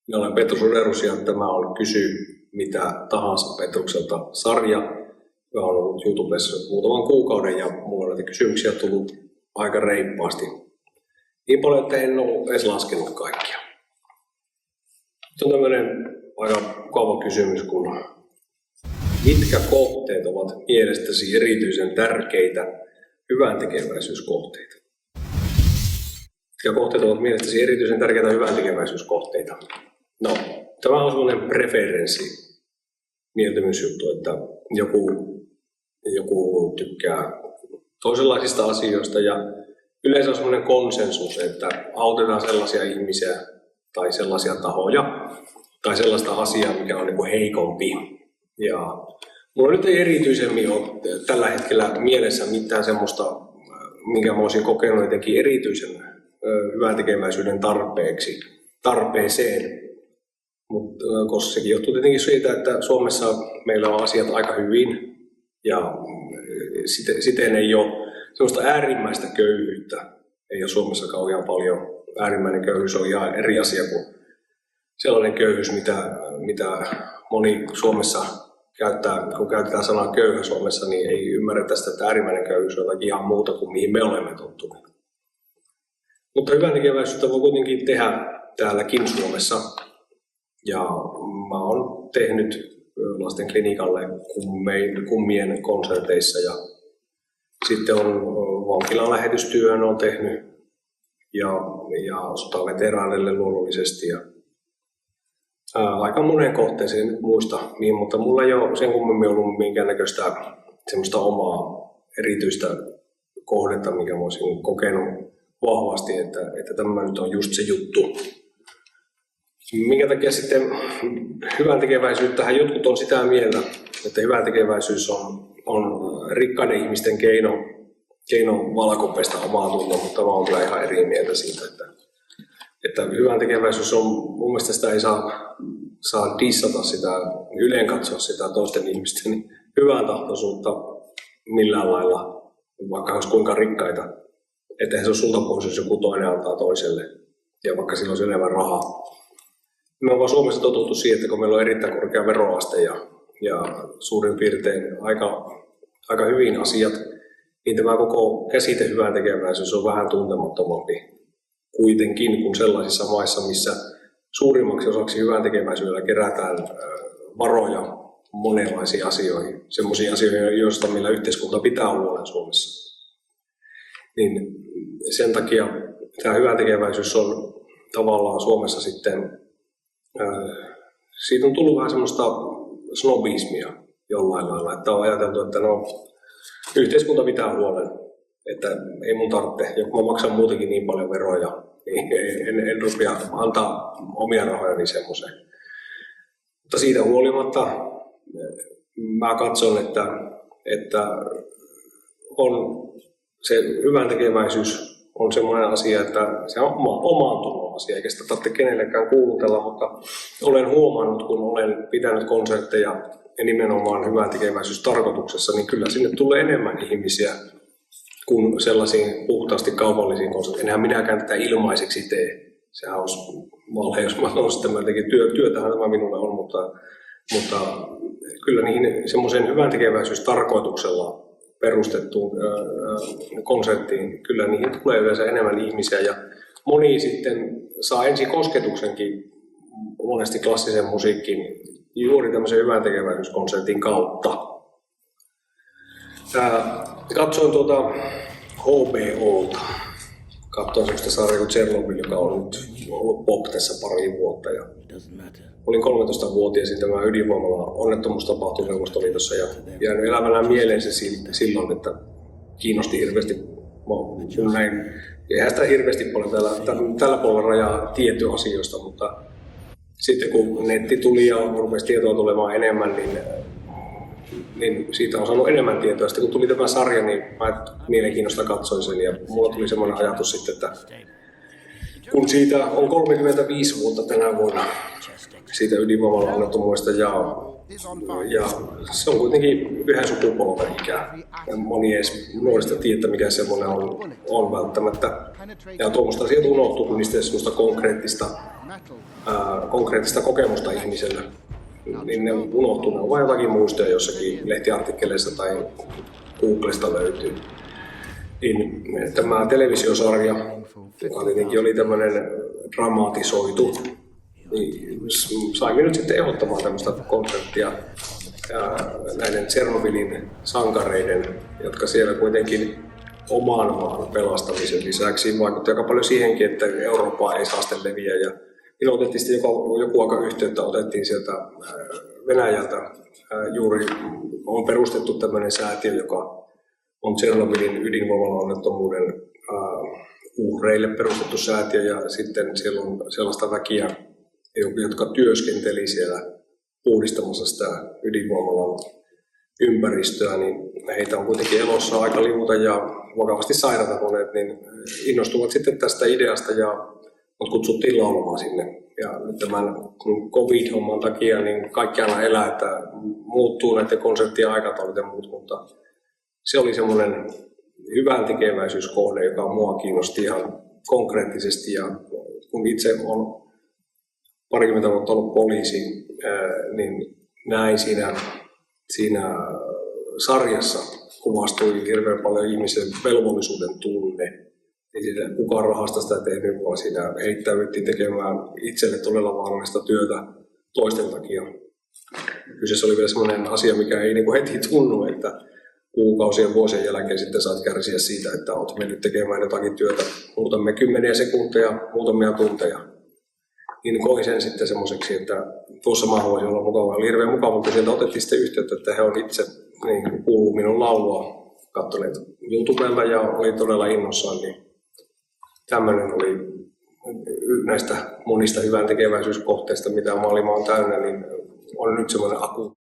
Minä olen Petrus Oderus ja tämä on Kysy mitä tahansa Petrukselta sarja, joka on ollut YouTubessa muutaman kuukauden ja minulla on näitä kysymyksiä tullut aika reippaasti. Niin paljon, että en ole edes laskenut kaikkia. Nyt on tämmöinen aika mukava kysymys, kun mitkä kohteet ovat mielestäsi erityisen tärkeitä hyväntekeväisyyskohteita? Mitkä kohteet ovat mielestäsi erityisen tärkeitä hyväntekeväisyyskohteita? No, tämä on sellainen preferenssi, mieltymysjuttu, että joku tykkää toisenlaisista asioista ja yleensä on sellainen konsensus, että autetaan sellaisia ihmisiä tai sellaisia tahoja tai sellaista asiaa, mikä on niin kuin heikompi. Ja mulla nyt ei erityisemmin ole tällä hetkellä mielessä mitään semmoista, minkä mä olisin kokenut jotenkin erityisen hyväntekeväisyyden tarpeeseen. Mutta koska sekin johtuu tietenkin siitä, että Suomessa meillä on asiat aika hyvin ja siten ei ole sellaista äärimmäistä köyhyyttä. Ei ole Suomessa kauhean paljon. Äärimmäinen köyhyys on ihan eri asia kuin sellainen köyhyys, mitä moni Suomessa käyttää, kun käytetään sanaa köyhä Suomessa, niin ei ymmärrä tästä, että äärimmäinen köyhyys on jotakin ihan muuta kuin mihin me olemme tottuneet. Mutta hyväntekeväisyyttä voi kuitenkin tehdä täälläkin Suomessa. Ja mä oon tehnyt lastenklinikalle kummien konserteissa ja sitten on vankilan lähetystyön on tehnyt ja sotaveteraanille luonnollisesti. Ja aika monen kohteeseen nyt muista, niin, mutta mulla ei ole sen kummemmin ollut minkäännäköistä semmoista omaa erityistä kohdetta, mikä mä olisin kokenut vahvasti, että tämä nyt on just se juttu. Minkä takia sitten hyväntekeväisyyttähän jotkut on sitä mieltä, että hyväntekeväisyys on rikkaiden ihmisten keino valkopestä omaa tuntoa, mutta mä oon kyllä ihan eri mieltä siitä, että hyväntekeväisyys on, mun mielestä sitä ei saa dissata sitä, yleen katsoa sitä toisten ihmisten hyvän tahtoisuutta millään lailla, vaikka olisi kuinka rikkaita. Että se on sulta pois, jos joku toinen antaa toiselle, ja vaikka sillä olisi enemmän rahaa. Me ollaan Suomessa totuttu siihen, että kun meillä on erittäin korkea veroaste ja suurin piirtein aika hyvin asiat, niin tämä koko käsite hyväntekeväisyys on vähän tuntemattomampi kuitenkin kuin sellaisissa maissa, missä suurimmaksi osaksi hyväntekeväisyydellä kerätään varoja monenlaisiin asioihin, sellaisiin asioihin, joista meillä yhteiskunta pitää huolen Suomessa. Niin sen takia tämä hyväntekeväisyys on tavallaan Suomessa sitten, siitä on tullut vähän semmoista snobismia jollain lailla, että on ajateltu, että no, yhteiskunta pitää huolen, että ei mun tarvitse, kun mä maksan muutenkin niin paljon veroja, niin en rupea antaa omia rahojani semmoiseen. Mutta siitä huolimatta mä katson, että on se hyväntekeväisyys on semmoinen asia, että se on omaan tunnon asia, eikä sitä tarvitse kenellekään kuulutella, mutta olen huomannut, kun olen pitänyt konsertteja ja nimenomaan hyväntekeväisyystarkoituksessa, niin kyllä sinne tulee enemmän ihmisiä kuin sellaisiin puhtaasti kaupallisiin konsertteihin. Enhän minäkään tätä ilmaiseksi tee. Sehän olisi valhe, jos mä sanon sitten, että työtähän tämä minulle on, mutta kyllä niihin semmoisen hyväntekeväisyystarkoituksella perustettuun konserttiin, kyllä niihin tulee yleensä enemmän ihmisiä ja moni sitten saa ensin kosketuksenkin monesti klassisen musiikkiin juuri tämmöisen hyväntekeväisyyskonsertin kautta. Katsoin HBO:ta. Katsoin sellaista sarjaa kuin Chernobyl, joka on nyt ollut pop tässä pari vuotta. Ja olin 13-vuotias, tämä ydinvoimala onnettomuus tapahtui Neuvostoliitossa ja jäänyt elävänä mieleen se silloin, että kiinnosti hirveästi. Eihän sitä hirveästi paljon tällä puolella rajaa tiettyä asioista, mutta sitten kun netti tuli ja rupesi tietoa tulemaan enemmän, niin siitä on saanut enemmän tietoa. Sitten kun tuli tämä sarja, niin mä mielenkiinnosta katsoin sen ja mulla tuli semmoinen ajatus sitten, että kun siitä on 35 vuotta tänä vuonna siitä ydinvoimalla onnettomuudesta ja Ja se on kuitenkin yhden sukupolven ikä. Moni ei nuorista tiedä, mikä semmoinen on välttämättä. Ja tuommoista asiat unohtuu, kun niistä ei semmoista konkreettista kokemusta ihmiselle. Niin ne unohtuu, ne on vain jotakin muistoja jossakin lehtiartikkeleissa tai Googlesta löytyy. Niin tämä televisiosarja tietenkin oli tämmöinen dramatisoitu. Niin saimme nyt sitten ehdottamaan tämmöistä konseptia näiden Tšernobylin sankareiden, jotka siellä kuitenkin oman maan pelastamisen lisäksi vaikutti aika paljon siihenkin, että Eurooppaa ei saaste leviä. Ja otettiin sitten joku aika yhteyttä, otettiin sieltä Venäjältä. Juuri on perustettu tämmöinen säätiö, joka on Tšernobylin ydinvoimalaonnettomuuden uhreille perustettu säätiö, ja sitten siellä on sellaista väkiä, jotka työskenteli siellä puhdistamassa sitä ydinvoimalan ympäristöä, niin heitä on kuitenkin elossa aika liuta ja vakavasti sairaata monet, niin innostuvat sitten tästä ideasta ja kutsuttiin laulamaan sinne. Ja nyt tämän COVID-homman takia niin kaikki aina elää, että muuttuu näiden konserttien aikataulut ja muut, mutta se oli semmoinen hyvän tekeväisyyskohde, joka mua kiinnosti ihan konkreettisesti. Ja kun itse olen parikymmentä vuotta ollut poliisi, niin näin siinä sarjassa kuvastui hirveän paljon ihmisen velvollisuuden tunne. Ei siitä kukaan rahasta sitä tehnyt, vaan siinä heittäydyttiin tekemään itselle todella vaarallista työtä toisten takia. Kyseessä oli vielä sellainen asia, mikä ei heti tunnu, että kuukausien vuosien jälkeen sitten saat kärsiä siitä, että olet mennyt tekemään jotakin työtä muutamia kymmeniä sekunteja, muutamia tunteja. Niin koin sen sitten semmoiseksi, että tuossa maa voisi olla mukava. Oli hirveän mukava, kun sieltä otettiin sitten yhteyttä, että he on itse niin kuullut minun laulua, katsoneet YouTubella ja oli todella innossaan. Niin tämmöinen oli näistä monista hyvän tekeväisyyskohteista, mitä maailma on täynnä, niin on nyt semmoinen akuutti.